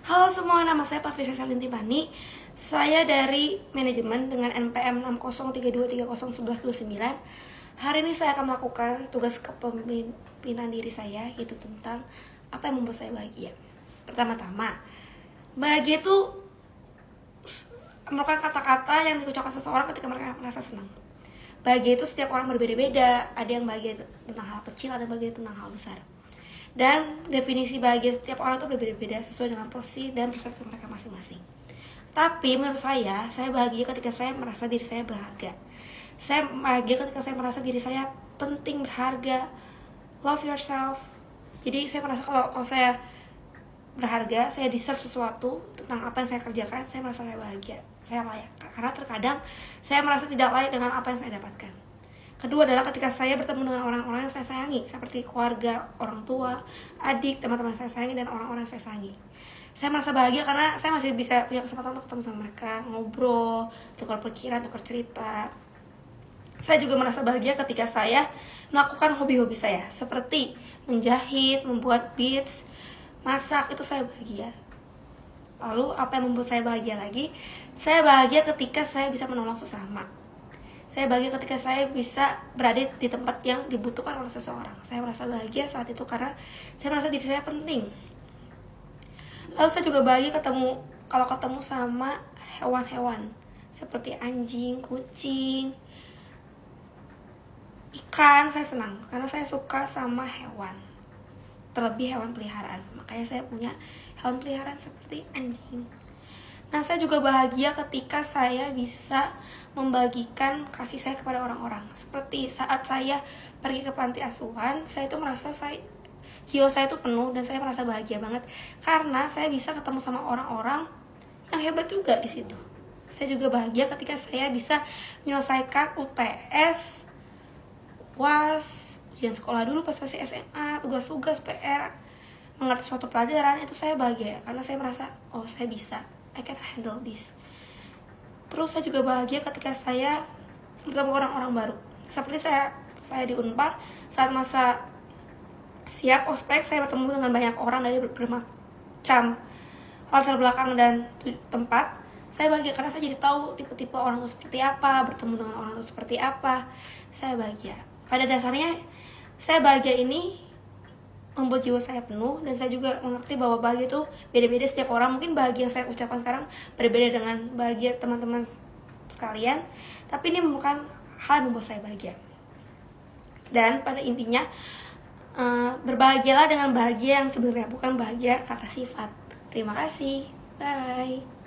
Halo semua, nama saya Patricia Salintipani. Saya dari manajemen dengan NPM 6032301129. Hari ini saya akan melakukan tugas kepemimpinan diri saya, yaitu tentang apa yang membuat saya bahagia. Pertama-tama, bahagia itu merupakan kata-kata yang diucapkan seseorang ketika mereka merasa senang. Bahagia itu setiap orang berbeda-beda. Ada yang bahagia tentang hal kecil, ada yang bahagia tentang hal besar. Dan definisi bahagia setiap orang itu berbeda-beda sesuai dengan porsi dan perspektif mereka masing-masing. Tapi menurut saya bahagia ketika saya merasa diri saya berharga. Saya bahagia ketika saya merasa diri saya penting, berharga. Love yourself. Jadi saya merasa kalau saya berharga, saya deserve sesuatu tentang apa yang saya kerjakan, saya merasa saya bahagia, saya layak. Karena terkadang saya merasa tidak layak dengan apa yang saya dapatkan. Kedua adalah ketika saya bertemu dengan orang-orang yang saya sayangi, seperti keluarga, orang tua, adik, teman-teman saya sayangi, dan orang-orang yang saya sayangi. Saya merasa bahagia karena saya masih bisa punya kesempatan untuk ketemu sama mereka, ngobrol, tukar pikiran, tukar cerita. Saya juga merasa bahagia ketika saya melakukan hobi-hobi saya, seperti menjahit, membuat beads, masak, itu saya bahagia. Lalu apa yang membuat saya bahagia lagi? Saya bahagia ketika saya bisa menolong sesama. Saya bahagia ketika saya bisa berada di tempat yang dibutuhkan oleh seseorang. Saya merasa bahagia saat itu karena saya merasa diri saya penting. Lalu saya juga bahagia kalau ketemu sama hewan-hewan seperti anjing, kucing, ikan. Saya senang karena saya suka sama hewan, terlebih hewan peliharaan. Makanya saya punya hewan peliharaan seperti anjing. Nah, saya juga bahagia ketika saya bisa membagikan kasih saya kepada orang-orang. Seperti saat saya pergi ke panti asuhan, saya itu merasa jiwa saya itu penuh dan saya merasa bahagia banget karena saya bisa ketemu sama orang-orang yang hebat juga di situ. Saya juga bahagia ketika saya bisa menyelesaikan UTS, UAS, ujian sekolah dulu pas masih SMA, tugas-tugas, PR, mengerti suatu pelajaran. Itu saya bahagia karena saya merasa, oh saya bisa, I can handle this. Terus saya juga bahagia ketika saya bertemu orang-orang baru. Seperti saya di Unpar, saat masa siap ospek, saya bertemu dengan banyak orang dari bermacam latar belakang dan tempat. Saya bahagia karena saya jadi tahu tipe-tipe orang itu seperti apa, bertemu dengan orang itu seperti apa. Saya bahagia. Pada dasarnya, saya bahagia ini membuat jiwa saya penuh, dan saya juga mengerti bahwa bahagia itu beda-beda setiap orang. Mungkin bahagia yang saya ucapkan sekarang berbeda dengan bahagia teman-teman sekalian, tapi ini merupakan hal yang membuat saya bahagia. Dan pada intinya, berbahagialah dengan bahagia yang sebenarnya, bukan bahagia kata sifat. Terima kasih, bye.